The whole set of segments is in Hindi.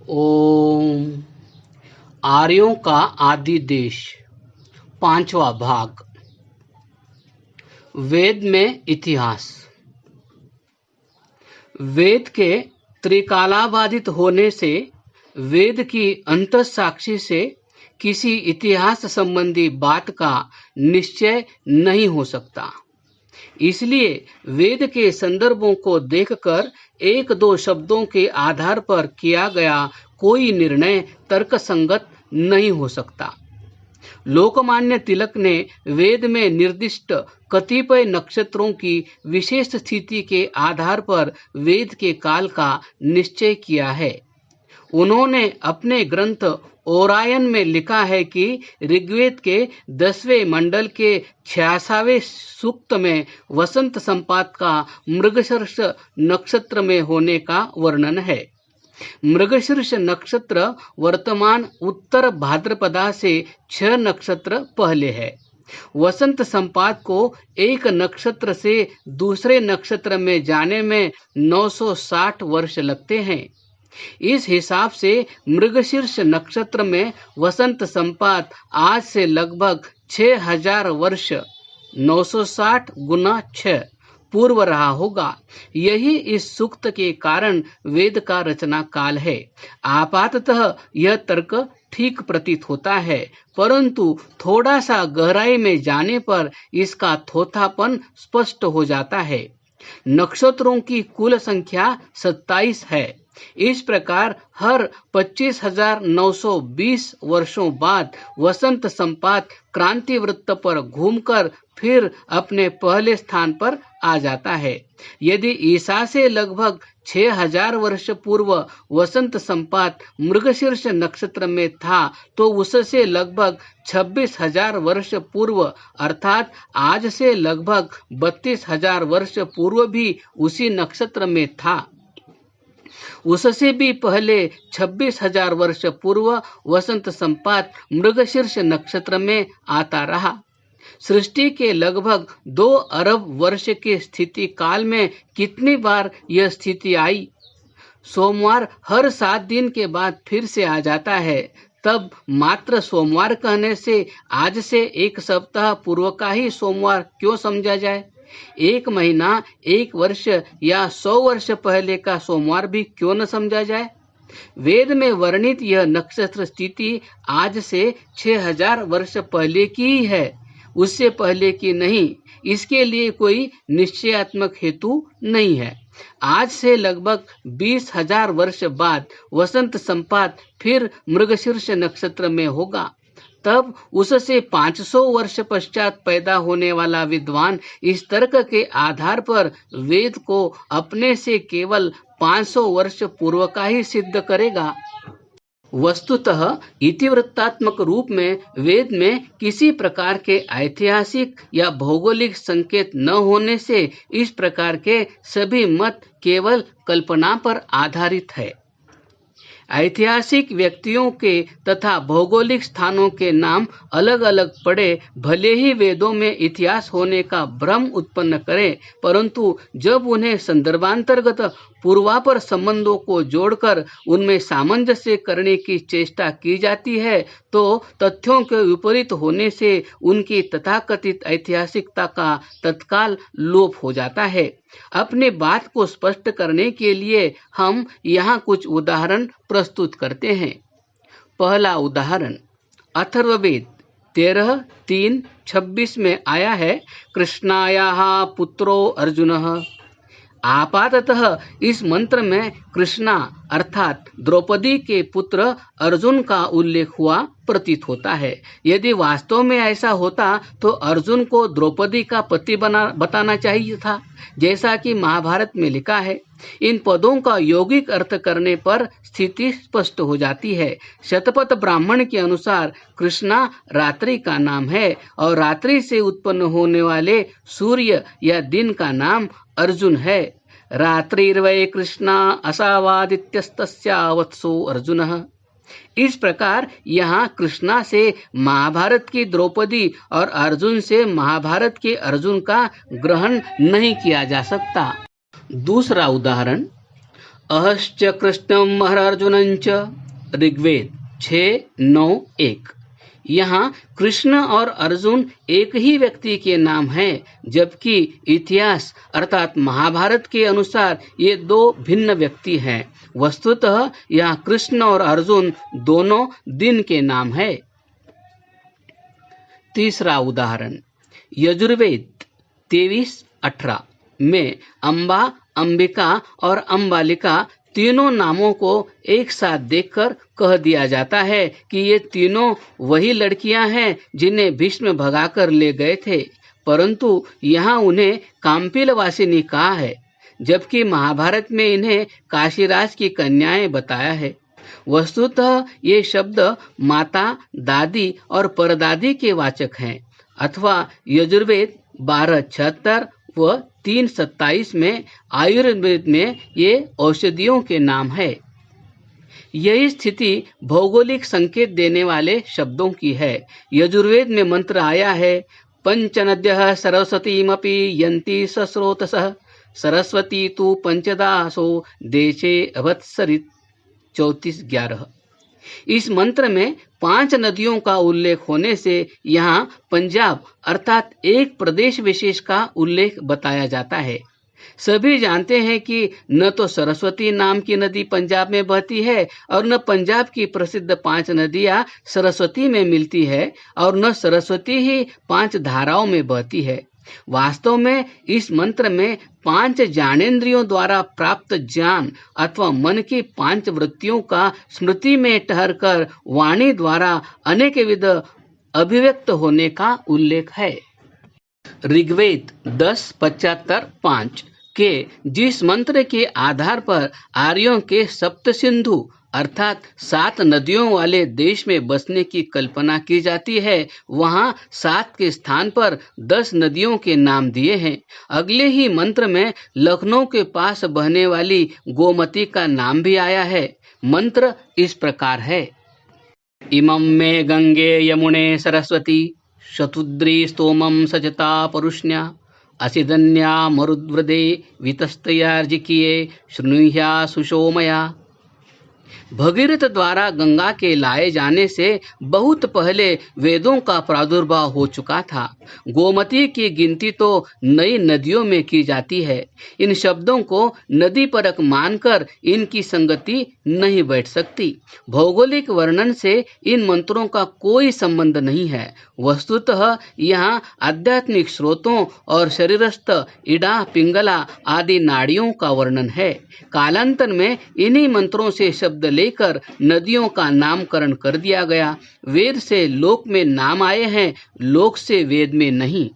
ओम। आर्यों का आदि देश, पांचवा भाग। वेद में इतिहास। वेद के त्रिकालाबाधित होने से वेद की अंतःसाक्षी से किसी इतिहास संबंधी बात का निश्चय नहीं हो सकता। इसलिए वेद के संदर्भों को देखकर एक दो शब्दों के आधार पर किया गया कोई निर्णय तर्कसंगत नहीं हो सकता। लोकमान्य तिलक ने वेद में निर्दिष्ट कतिपय नक्षत्रों की विशेष स्थिति के आधार पर वेद के काल का निश्चय किया है। उन्होंने अपने ग्रंथ ओरायन में लिखा है कि ऋग्वेद के 10वें मंडल के 86वें सूक्त में वसंत संपात का मृगशीर्ष नक्षत्र में होने का वर्णन है। मृगशीर्ष नक्षत्र वर्तमान उत्तर भाद्रपदा से 6 नक्षत्र पहले है। वसंत संपात को एक नक्षत्र से दूसरे नक्षत्र में जाने में 960 वर्ष लगते हैं। इस हिसाब से मृगशीर्ष नक्षत्र में वसंत संपात आज से लगभग 6000 वर्ष 960 गुना 6 पूर्व रहा होगा। यही इस सूक्त के कारण वेद का रचना काल है। आपाततः यह तर्क ठीक प्रतीत होता है, परंतु थोड़ा सा गहराई में जाने पर इसका थोथापन स्पष्ट हो जाता है। नक्षत्रों की कुल संख्या 27 है। इस प्रकार हर 25,920 वर्षों बाद वसंत संपात क्रांति वृत्त पर घूमकर फिर अपने पहले स्थान पर आ जाता है। यदि ईसा से लगभग 6000 वर्ष पूर्व वसंत संपात मृगशीर्ष नक्षत्र में था, तो उससे लगभग 26,000 वर्ष पूर्व अर्थात आज से लगभग 32,000 वर्ष पूर्व भी उसी नक्षत्र में था। उससे भी पहले 26,000 वर्ष पूर्व वसंत संपात मृगशीर्ष नक्षत्र में आता रहा। सृष्टि के लगभग 2 अरब वर्ष के स्थिति काल में कितनी बार यह स्थिति आई? सोमवार हर 7 दिन के बाद फिर से आ जाता है। तब मात्र सोमवार कहने से आज से 1 सप्ताह पूर्व का ही सोमवार क्यों समझा जाए? 1 महीना, 1 वर्ष या 100 वर्ष पहले का सोमवार भी क्यों न समझा जाए? वेद में वर्णित यह नक्षत्र स्थिति आज से 6000 वर्ष पहले की ही है, उससे पहले की नहीं। इसके लिए कोई निश्चयात्मक हेतु नहीं है। आज से लगभग 20,000 वर्ष बाद वसंत संपात फिर मृगशीर्ष नक्षत्र में होगा। तब उससे 500 वर्ष पश्चात पैदा होने वाला विद्वान इस तर्क के आधार पर वेद को अपने से केवल 500 वर्ष पूर्व का ही सिद्ध करेगा। वस्तुतः इतिवृत्तात्मक रूप में वेद में किसी प्रकार के ऐतिहासिक या भौगोलिक संकेत न होने से इस प्रकार के सभी मत केवल कल्पना पर आधारित है। ऐतिहासिक व्यक्तियों के तथा भौगोलिक स्थानों के नाम अलग अलग पड़े भले ही वेदों में इतिहास होने का भ्रम उत्पन्न करें, परंतु जब उन्हें संदर्भांतर्गत पूर्वापर संबंधों को जोड़कर उनमें सामंजस्य करने की चेष्टा की जाती है, तो तथ्यों के विपरीत होने से उनकी तथाकथित ऐतिहासिकता का तत्काल लोप हो जाता है। अपने बात को स्पष्ट करने के लिए हम यहाँ कुछ उदाहरण प्रस्तुत करते हैं। पहला उदाहरण अथर्ववेद 13:3-26 में आया है, कृष्णायाः पुत्रो अर्जुनः। आपाततः इस मंत्र में कृष्णा अर्थात द्रौपदी के पुत्र अर्जुन का उल्लेख हुआ प्रतीत होता है। यदि वास्तव में ऐसा होता तो अर्जुन को द्रौपदी का पति बताना चाहिए था, जैसा कि महाभारत में लिखा है। इन पदों का यौगिक अर्थ करने पर स्थिति स्पष्ट हो जाती है। शतपथ ब्राह्मण के अनुसार कृष्णा रात्रि का नाम है और रात्रि से उत्पन्न होने वाले सूर्य या दिन का नाम अर्जुन है। रात्रिर्वै कृष्णा असावादित्यस्तस्या वत्सो अर्जुनः। इस प्रकार यहाँ कृष्णा से महाभारत की द्रौपदी और अर्जुन से महाभारत के अर्जुन का ग्रहण नहीं किया जा सकता। दूसरा उदाहरण अहश्च कृष्णम महर्जुनंच, ऋग्वेद 6:9-1। यहाँ कृष्ण और अर्जुन एक ही व्यक्ति के नाम हैं, जबकि इतिहास अर्थात महाभारत के अनुसार ये दो भिन्न व्यक्ति हैं। वस्तुतः यहाँ कृष्ण और अर्जुन दोनों दिन के नाम है। तीसरा उदाहरण, यजुर्वेद 23:18 में अम्बा, अंबिका और अम्बालिका तीनों नामों को एक साथ देखकर कह दिया जाता है कि ये तीनों वही लड़कियां हैं जिन्हें भीष्म भगाकर ले गए थे, परंतु यहाँ उन्हें काम्पिलवासिनी कहा है, जबकि महाभारत में इन्हें काशीराज की कन्याएं बताया है। वस्तुतः ये शब्द माता, दादी और परदादी के वाचक हैं, अथवा यजुर्वेद 12:76 व 3:27 में आयुर्वेद में ये औषधियों के नाम है। यही स्थिति भौगोलिक संकेत देने वाले शब्दों की है। यजुर्वेद में मंत्र आया है, पंचनद्यः सरस्वतीमपि यन्ति सस्रोतसः, सरस्वती तु पंचदासो देशे अवत्सरित 34:11। इस मंत्र में 5 नदियों का उल्लेख होने से यहाँ पंजाब अर्थात एक प्रदेश विशेष का उल्लेख बताया जाता है। सभी जानते हैं कि न तो सरस्वती नाम की नदी पंजाब में बहती है और न पंजाब की प्रसिद्ध 5 नदियां सरस्वती में मिलती है और न सरस्वती ही 5 धाराओं में बहती है। वास्तव में इस मंत्र में 5 ज्ञानेंद्रियों द्वारा प्राप्त ज्ञान अथवा मन की 5 वृत्तियों का स्मृति में ठहरकर वाणी द्वारा अनेकविध अभिव्यक्त होने का उल्लेख है। ऋग्वेद 10:75-5 के जिस मंत्र के आधार पर आर्यों के सप्त सिंधु अर्थात 7 नदियों वाले देश में बसने की कल्पना की जाती है, वहाँ 7 के स्थान पर 10 नदियों के नाम दिए हैं। अगले ही मंत्र में लखनऊ के पास बहने वाली गोमती का नाम भी आया है। मंत्र इस प्रकार है, इमं मे गंगे यमुने सरस्वती शतुद्री स्तोमं सजता परुष्ण्या असिधन्या मरुद्वृदे वितस्तयार्जिकिये शृणुह्या सुषोमया। भगीरथ द्वारा गंगा के लाए जाने से बहुत पहले वेदों का प्रादुर्भाव हो चुका था। गोमती की गिनती तो नई नदियों में की जाती है। इन शब्दों को नदी परक मानकर इनकी संगति नहीं बैठ सकती। भौगोलिक वर्णन से इन मंत्रों का कोई संबंध नहीं है। वस्तुतः यहाँ आध्यात्मिक स्रोतों और शरीरस्थ इड़ा, पिंगला आदि नाड़ियों का वर्णन है। कालांतर में इन्हीं मंत्रों से शब्द लेकर नदियों का नामकरण कर दिया गया। वेद से लोक में नाम आए हैं, लोक से वेद में नहीं।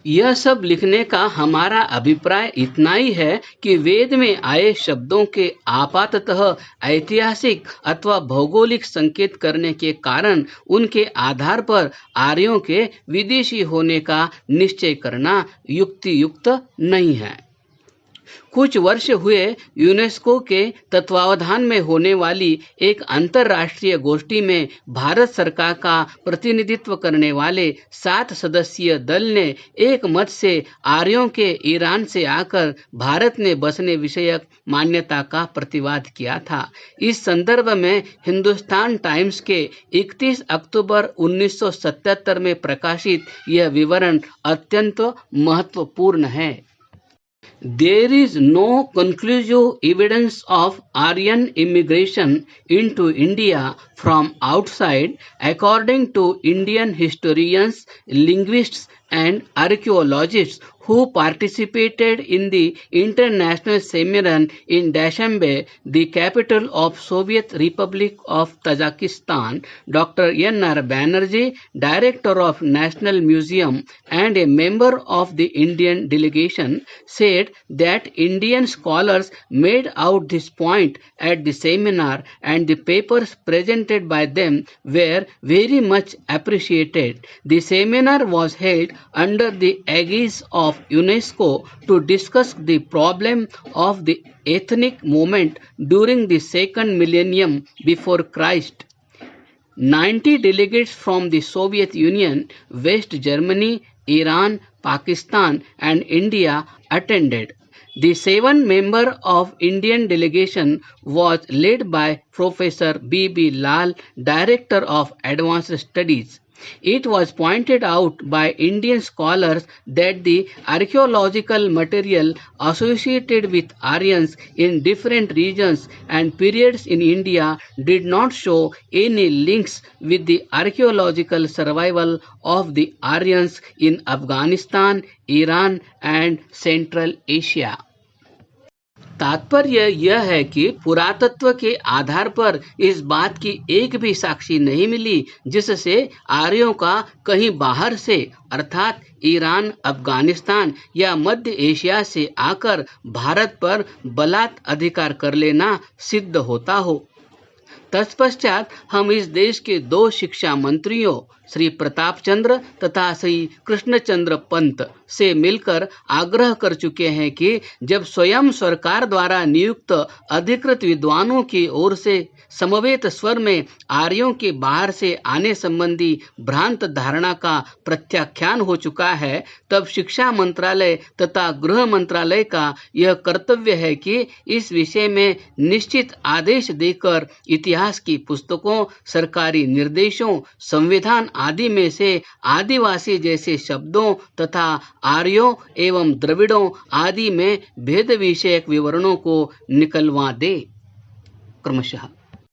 यह सब लिखने का हमारा अभिप्राय इतना ही है कि वेद में आए शब्दों के आपाततः ऐतिहासिक अथवा भौगोलिक संकेत करने के कारण उनके आधार पर आर्यों के विदेशी होने का निश्चय करना युक्तियुक्त नहीं है। कुछ वर्ष हुए यूनेस्को के तत्वावधान में होने वाली एक अंतर्राष्ट्रीय गोष्ठी में भारत सरकार का प्रतिनिधित्व करने वाले 7 सदस्यीय दल ने एक मत से आर्यों के ईरान से आकर भारत में बसने विषयक मान्यता का प्रतिवाद किया था। इस संदर्भ में हिंदुस्तान टाइम्स के 31 अक्टूबर 1977 में प्रकाशित यह विवरण अत्यंत महत्वपूर्ण है। There is no conclusive evidence of Aryan immigration into India from outside, according to Indian historians, linguists, and archaeologists who participated in the international seminar in Dushanbe, the capital of Soviet Republic of Tajikistan. Dr. N.R. Banerjee, director of National Museum and a member of the Indian delegation, said that Indian scholars made out this point at the seminar and the papers presented by them were very much appreciated. The seminar was held under the aegis of UNESCO to discuss the problem of the ethnic movement during the second millennium before Christ. 90 delegates from the Soviet Union, West Germany, Iran, Pakistan and India attended. The 7 member of Indian delegation was led by Professor B.B. Lal, Director of Advanced Studies. It was pointed out by Indian scholars that the archaeological material associated with Aryans in different regions and periods in India did not show any links with the archaeological survival of the Aryans in Afghanistan, Iran, and Central Asia. तात्पर्य यह है कि पुरातत्व के आधार पर इस बात की एक भी साक्षी नहीं मिली जिससे आर्यों का कहीं बाहर से अर्थात ईरान, अफगानिस्तान या मध्य एशिया से आकर भारत पर बलात् अधिकार कर लेना सिद्ध होता हो। तत्पश्चात हम इस देश के 2 शिक्षा मंत्रियों श्री प्रताप चंद्र तथा श्री कृष्णचंद्र पंत से मिलकर आग्रह कर चुके हैं कि जब स्वयं सरकार द्वारा नियुक्त अधिकृत विद्वानों की ओर से समवेत स्वर में आर्यों के बाहर से आने संबंधी भ्रांत धारणा का प्रत्याख्यान हो चुका है, तब शिक्षा मंत्रालय तथा गृह मंत्रालय का यह कर्तव्य है कि इस विषय में निश्चित आदेश देकर इतिहास की पुस्तकों, सरकारी निर्देशों, संविधान आदि में से आदिवासी जैसे शब्दों तथा आर्यों एवं द्रविड़ों आदि में भेद विषयक विवरणों को निकलवा दे। क्रमशः